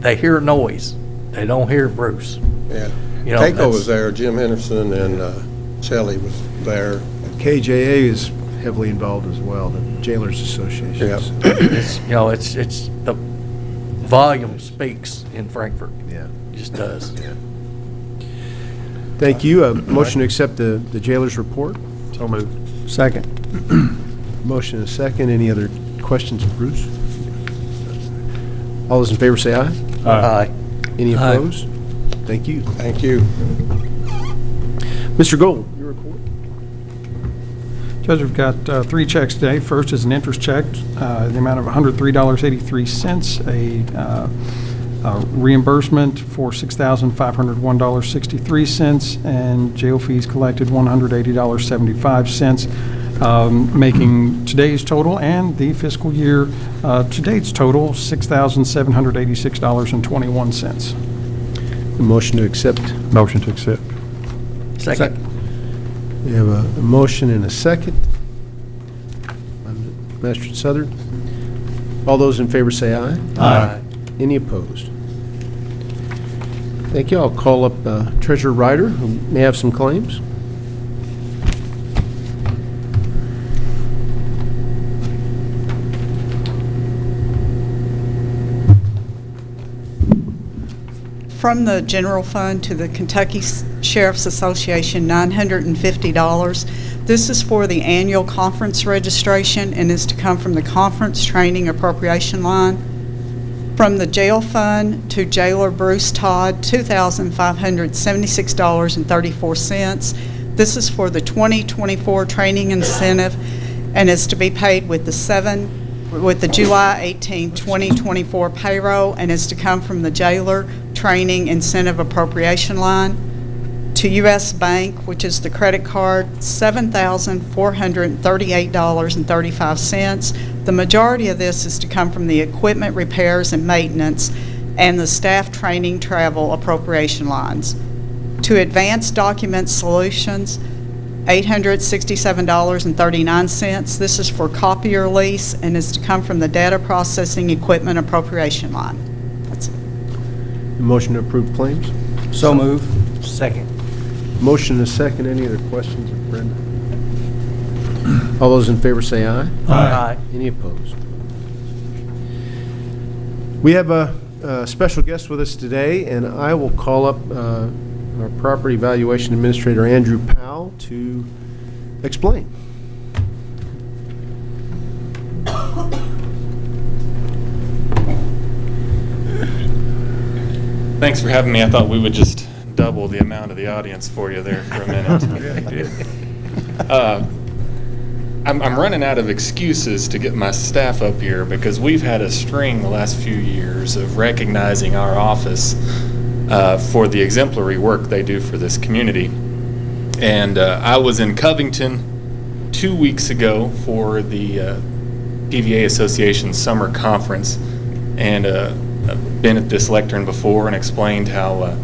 they hear noise. They don't hear Bruce. yeah. You know, Keiko that's- was there, Jim Henderson and Shelley was there. KJA is heavily involved as well, the Jailers Association. Yeah. It's, you know, it's the volume speaks in Frankfurt. Yeah. It just does. Thank you. Motion to accept the jailer's report. So moved. Second. Motion and a second. Any other questions of Bruce? All those in favor say aye. Aye. Any Aye. opposed? Thank you. Thank you. Mr. Gold, your report. Judge, we've got 3 checks today. First is an interest check, the amount of $103.83, a reimbursement for $6,501.63, and jail fees collected $180.75, making today's total and the fiscal year to date's total $6,786.21. The motion to accept. Motion to accept. Second. We have a motion and a second. Master Southern. All those in favor say aye. Aye. Any opposed? Thank you. I'll call up Treasurer Ryder, who may have some claims. From the general fund to the Kentucky Sheriff's Association, $950. This is for the annual conference registration and is to come from the conference training appropriation line. From the jail fund to Jailer Bruce Todd, $2,576.34. This is for the 2024 training incentive and is to be paid with the July 18, 2024 payroll and is to come from the jailer training incentive appropriation line. To U.S. Bank, which is the credit card, $7,438.35. The majority of this is to come from the equipment repairs and maintenance and the staff training travel appropriation lines. To Advanced Document Solutions, $867.39. This is for copier lease and is to come from the data processing equipment appropriation line. That's it. Motion to approve claims? So move. Second. Motion and a second. Any other questions of Brenda? All those in favor say aye. Aye. Any opposed? We have a special guest with us today, and I will call up our Property Valuation Administrator, Andrew Powell, to explain. Thanks for having me. I thought we would just double the amount of the audience for you there for a minute. I'm running out of excuses to get my staff up here because we've had a string the last few years of recognizing our office for the exemplary work they do for this community. And I was in Covington 2 weeks ago for the PVA Association Summer Conference, and I've been at this lectern before and explained how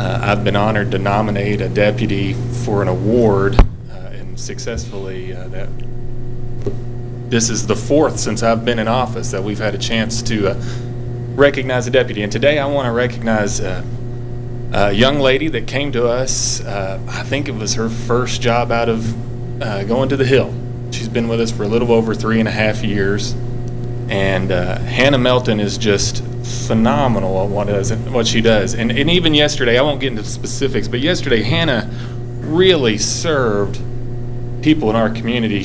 I've been honored to nominate a deputy for an award, and successfully this is the fourth since I've been in office that we've had a chance to recognize a deputy. And today I want to recognize a young lady that came to us. I think it was her first job out of going to the Hill. She's been with us for a little over 3.5 years. And Hannah Melton is just phenomenal at what she does. And even yesterday, I won't get into specifics, but yesterday Hannah really served people in our community.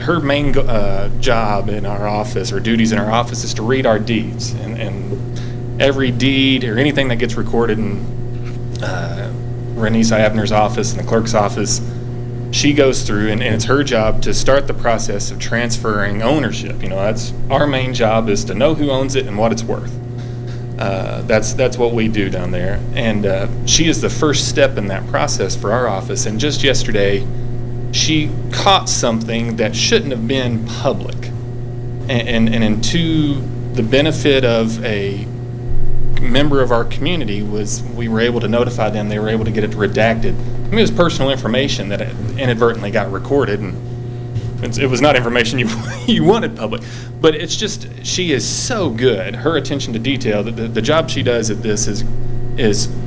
Her main job in our office, or duties in our office, is to read our deeds. And every deed or anything that gets recorded in Renise Abner's office and the clerk's office, she goes through, and it's her job to start the process of transferring ownership. You know, that's our main job, is to know who owns it and what it's worth. That's what we do down there. And she is the first step in that process for our office. And just yesterday, she caught something that shouldn't have been public. And to the benefit of a member of our community, we were able to notify them. They were able to get it redacted. I mean, it was personal information that inadvertently got recorded, and it was not information you wanted public. But it's just, she is so good. Her attention to detail, the job she does at this is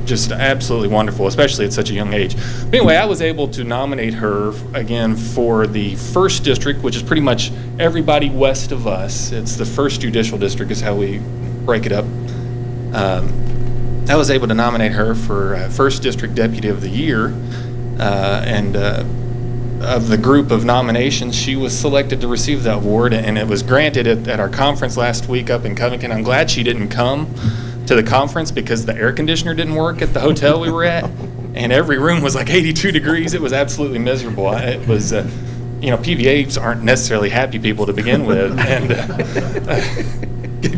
just absolutely wonderful, especially at such a young age. But anyway, I was able to nominate her again for the 1st District, which is pretty much everybody west of us. It's the 1st Judicial District is how we break it up. I was able to nominate her for 1st District Deputy of the Year, and of the group of nominations, she was selected to receive that award, and it was granted at our conference last week up in Covington. I'm glad she didn't come to the conference because the air conditioner didn't work at the hotel we were at, and every room was like 82 degrees. It was absolutely miserable. It was, PVAs aren't necessarily happy people to begin with, and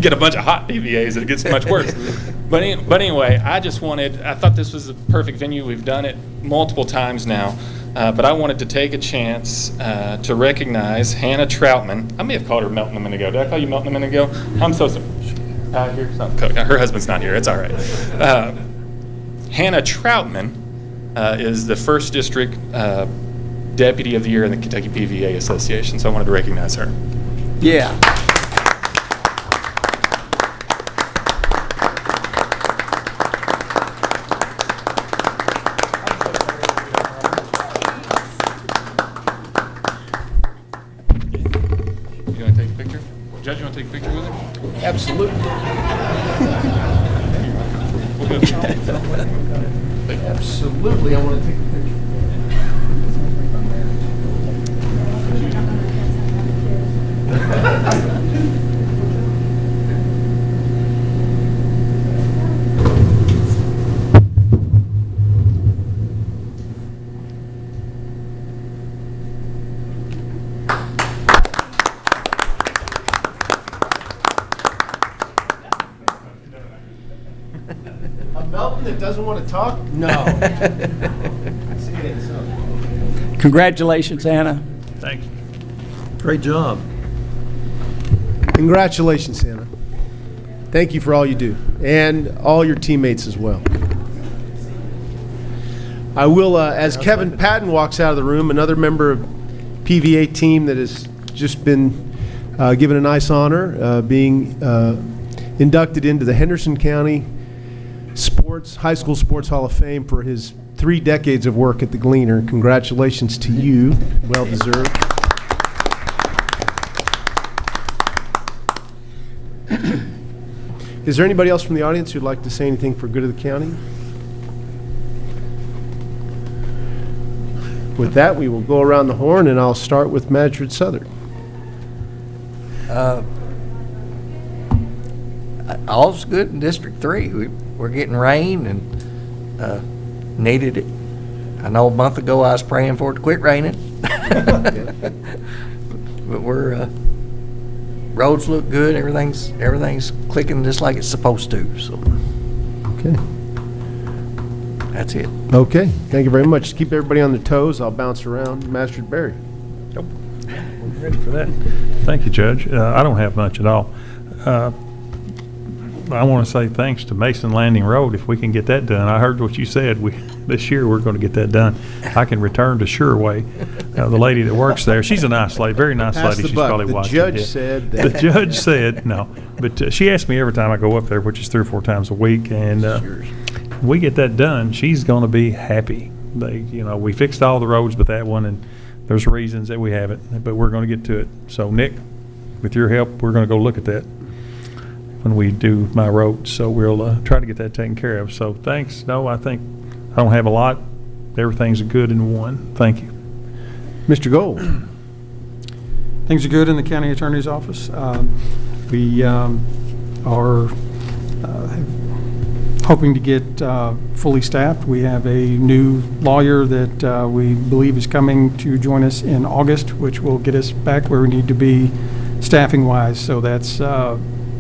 get a bunch of hot PVAs, it gets much worse. But anyway, I thought this was the perfect venue. We've done it multiple times now. But I wanted to take a chance to recognize Hannah Troutman. I may have called her Melton a minute ago. Did I call you Melton a minute ago? I'm so sorry. Here, her husband's not here. It's all right. Hannah Troutman is the 1st District Deputy of the Year in the Kentucky PVA Association, so I wanted to recognize her. Yeah. Judge, you want to take a picture with her? Absolutely. Absolutely, I want to take a picture. Melton that doesn't want to talk? No. Congratulations, Anna. Thanks. Great job. Congratulations, Hannah. Thank you for all you do, and all your teammates as well. I will, as Kevin Patton walks out of the room, another member of PVA team that has just been given a nice honor, being inducted into the Henderson County High School Sports Hall of Fame for his 3 decades of work at the Gleaner. Congratulations to you. Well deserved. Is there anybody else from the audience who'd like to say anything for good of the county? With that, we will go around the horn, and I'll start with Magistrate Southern. All's good in District 3. We're getting rain and needed it. I know a month ago I was praying for it to quit raining. But we're, roads look good, everything's clicking just like it's supposed to, so Okay. that's it. Okay, thank you very much. To keep everybody on their toes, I'll bounce around. Magistrate Berry. We're ready for that. Thank you, Judge. I don't have much at all. I want to say thanks to Mason Landing Road, if we can get that done. I heard what you said. This year, we're going to get that done. I can return to Sureway. The lady that works there, she's a nice lady, very nice Pass lady. the She's buck. probably The watching. judge Yeah. said The that. judge said, no. But she asks me every time I go up there, which is 3 or 4 times a week, and we get that done, she's going to be happy. We fixed all the roads but that one, and there's reasons that we haven't, but we're going to get to it. So, Nick, with your help, we're going to go look at that when we do my roads, so we'll try to get that taken care of. So thanks. No, I think I don't have a lot. Everything's good in one. Thank you. Mr. Gold. Things are good in the county attorney's office. We are hoping to get fully staffed. We have a new lawyer that we believe is coming to join us in August, which will get us back where we need to be staffing-wise. So that's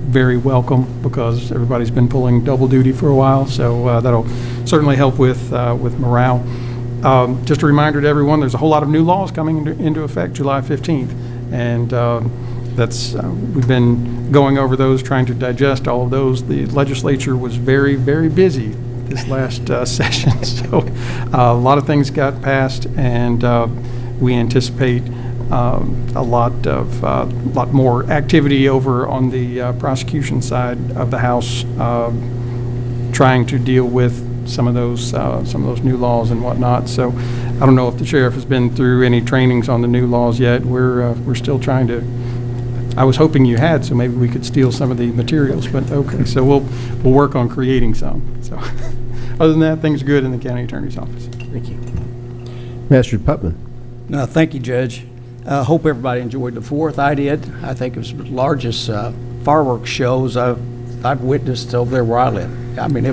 very welcome, because everybody's been pulling double duty for a while, so that'll certainly help with morale. Just a reminder to everyone, there's a whole lot of new laws coming into effect July 15th, and we've been going over those, trying to digest all of those. The legislature was very, very busy this last session, so a lot of things got passed, and we anticipate a lot more activity over on the prosecution side of the House, trying to deal with some of those new laws and whatnot. So I don't know if the sheriff has been through any trainings on the new laws yet. We're still trying to. I was hoping you had, so maybe we could steal some of the materials. But okay, so we'll work on creating some. So other than that, things are good in the county attorney's office. Thank you. Magistrate Putman. Thank you, Judge. Hope everybody enjoyed the 4th. I did. I think it was the largest fireworks shows I've witnessed over there where I live. I mean,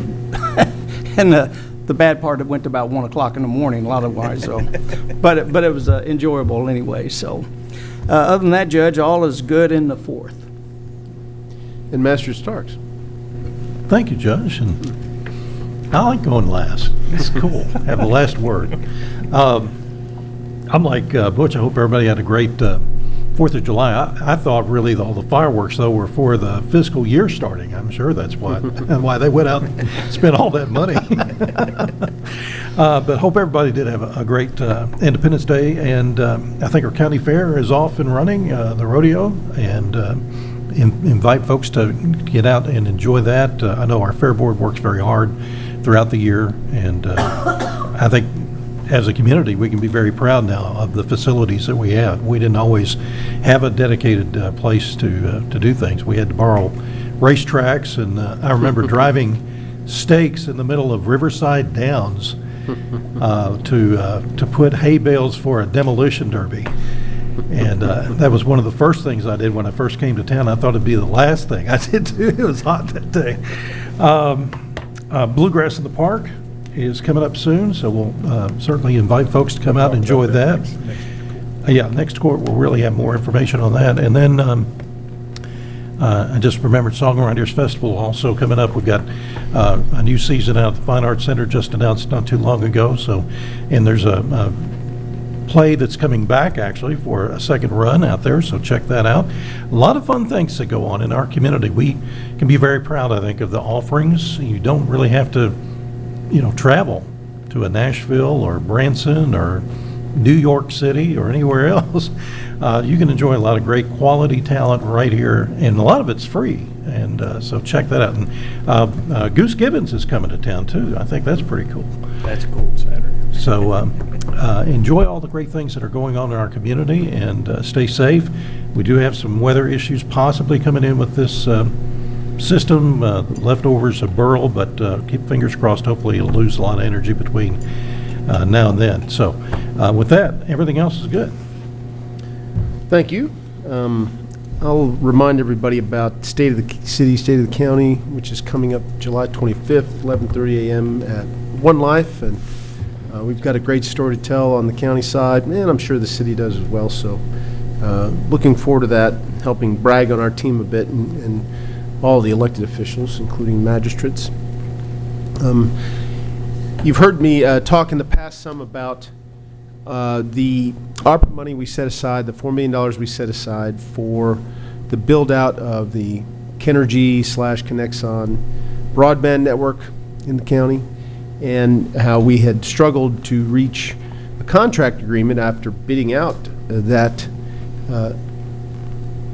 and the bad part, it went to about 1 o'clock in the morning, a lot of wise. So, but it was enjoyable anyway. So, other than that, Judge, all is good in the 4th. And Master Starks. Thank you, Judge. And I like going last. It's cool. Have the last word. I'm like Butch. I hope everybody had a great 4th of July. I thought really all the fireworks, though, were for the fiscal year starting. I'm sure that's why they went out and spent all that money. But hope everybody did have a great Independence Day. And I think our county fair is off and running, the rodeo, and invite folks to get out and enjoy that. I know our fair board works very hard throughout the year, and I think as a community, we can be very proud now of the facilities that we have. We didn't always have a dedicated place to do things. We had to borrow racetracks, and I remember driving stakes in the middle of Riverside Downs to put hay bales for a demolition derby. And that was one of the first things I did when I first came to town. I thought it'd be the last thing I did too. It was hot that day. Bluegrass in the Park is coming up soon, so we'll certainly invite folks to come out and enjoy that. Next court we'll really have more information on that. And then I just remembered Songwriters Festival also coming up. We've got a new season out at the Fine Arts Center just announced not too long ago. So, and there's a play that's coming back actually for a second run out there, so check that out. A lot of fun things that go on in our community. We can be very proud, I think, of the offerings. You don't really have to, travel to a Nashville or Branson or New York City or anywhere else. You can enjoy a lot of great quality talent right here, and a lot of it's free. And so check that out. And Goose Gibbons is coming to town too. I think that's pretty cool. That's cool. Saturday. So enjoy all the great things that are going on in our community, and stay safe. We do have some weather issues possibly coming in with this system, leftovers of Burl, but keep fingers crossed. Hopefully it'll lose a lot of energy between now and then. So with that, everything else is good. Thank you. I'll remind everybody about State of the City, State of the County, which is coming up July 25th, 11:30 a.m. at One Life, and we've got a great story to tell on the county side, and I'm sure the city does as well. So looking forward to that, helping brag on our team a bit, and all the elected officials, including magistrates. You've heard me talk in the past some about the ARPA money we set aside, the $4 million we set aside for the build-out of the Kenergy/Connexon broadband network in the county, and how we had struggled to reach a contract agreement after bidding out that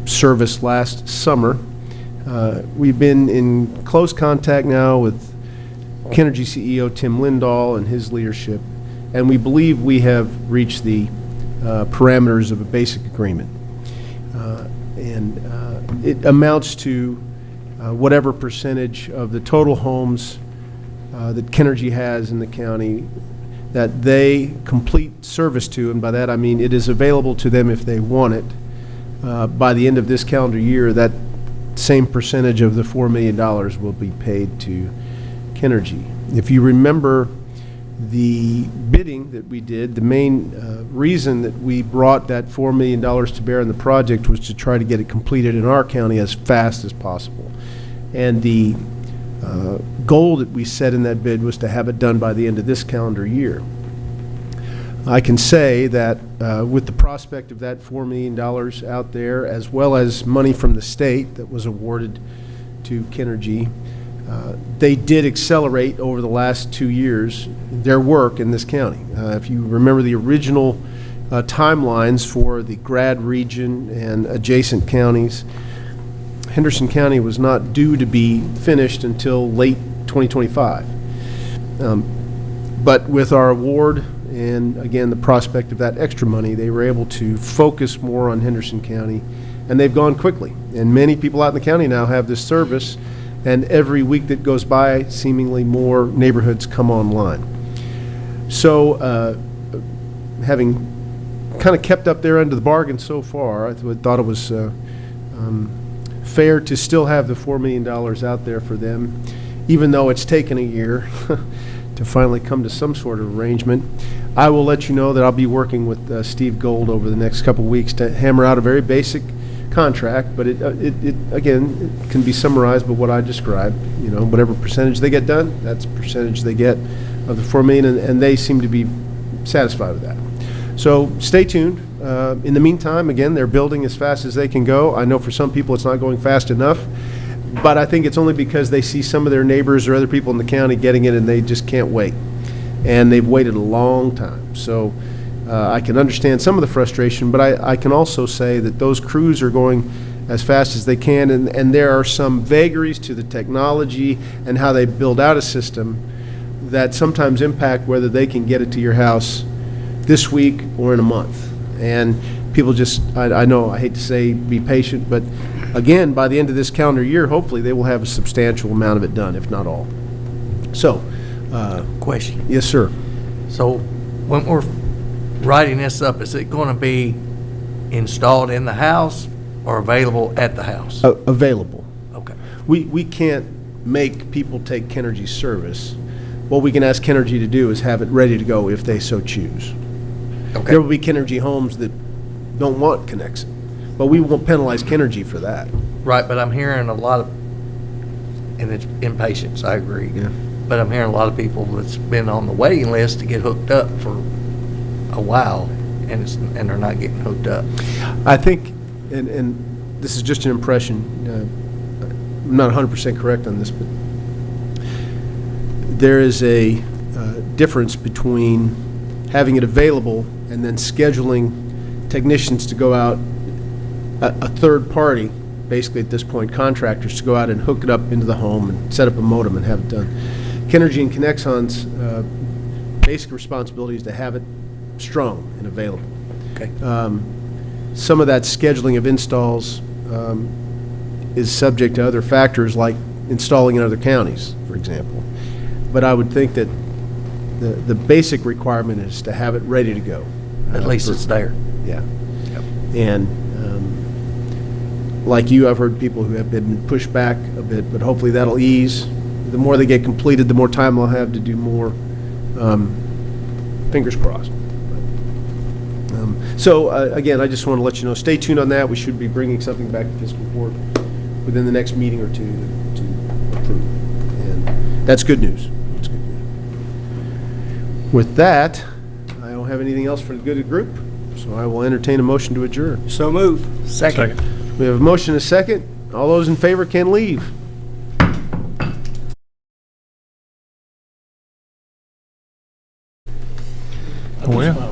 service last summer. We've been in close contact now with Kenergy CEO Tim Lindahl and his leadership, and we believe we have reached the parameters of a basic agreement. And it amounts to whatever percentage of the total homes that Kenergy has in the county that they complete service to, and by that I mean it is available to them if they want it. By the end of this calendar year, that same percentage of the $4 million will be paid to Kenergy. If you remember the bidding that we did, the main reason that we brought that $4 million to bear on the project was to try to get it completed in our county as fast as possible. And the goal that we set in that bid was to have it done by the end of this calendar year. I can say that with the prospect of that $4 million out there, as well as money from the state that was awarded to Kenergy, they did accelerate over the last 2 years their work in this county. If you remember the original timelines for the Grad region and adjacent counties, Henderson County was not due to be finished until late 2025. But with our award and, again, the prospect of that extra money, they were able to focus more on Henderson County, and they've gone quickly. And many people out in the county now have this service, and every week that goes by, seemingly more neighborhoods come online. So having kind of kept up their end of the bargain so far, I thought it was fair to still have the $4 million out there for them, even though it's taken a year to finally come to some sort of arrangement. I will let you know that I'll be working with Steve Gold over the next couple of weeks to hammer out a very basic contract, but it again, it can be summarized by what I described. You know, whatever percentage they get done, that's the percentage they get of the $4 million, and they seem to be satisfied with that. So stay tuned. In the meantime, again, they're building as fast as they can go. I know for some people it's not going fast enough, but I think it's only because they see some of their neighbors or other people in the county getting it and they just can't wait. And they've waited a long time. So I can understand some of the frustration, but I can also say that those crews are going as fast as they can, and there are some vagaries to the technology and how they build out a system that sometimes impact whether they can get it to your house this week or in a month. And people just, I know, I hate to say be patient, but again, by the end of this calendar year, hopefully they will have a substantial amount of it done, if not all. So, Question. yes, sir. So when we're writing this up, is it going to be installed in the house or available at the house? Available. Okay. We can't make people take Kenergy service. What we can ask Kenergy to do is have it ready to go if they so choose. Okay. There will be Kenergy homes that don't want Connexon, but we won't penalize Kenergy for that. Right, but I'm hearing a lot of, and it's impatience, I agree. Yeah. But I'm hearing a lot of people that's been on the waiting list to get hooked up for a while and they're not getting hooked up. I think, and this is just an impression, I'm not 100% correct on this, but there is a difference between having it available and then scheduling technicians to go out, a third party, basically at this point, contractors, to go out and hook it up into the home and set up a modem and have it done. Kenergy and Connexon's basic responsibility is to have it strung and available. Okay. Some of that scheduling of installs is subject to other factors like installing in other counties, for example. But I would think that the basic requirement is to have it ready to go. At least it's there. Yeah. And like you, I've heard people who have been pushed back a bit, but hopefully that'll ease. The more they get completed, the more time they'll have to do more. Fingers crossed. So again, I just want to let you know, stay tuned on that. We should be bringing something back to fiscal court within the next meeting or two to approve. And that's good news. That's good news. With that, I don't have anything else for the good of the group, so I will entertain a motion to adjourn. So move. Second. We have a motion and a second. All those in favor can leave. Well.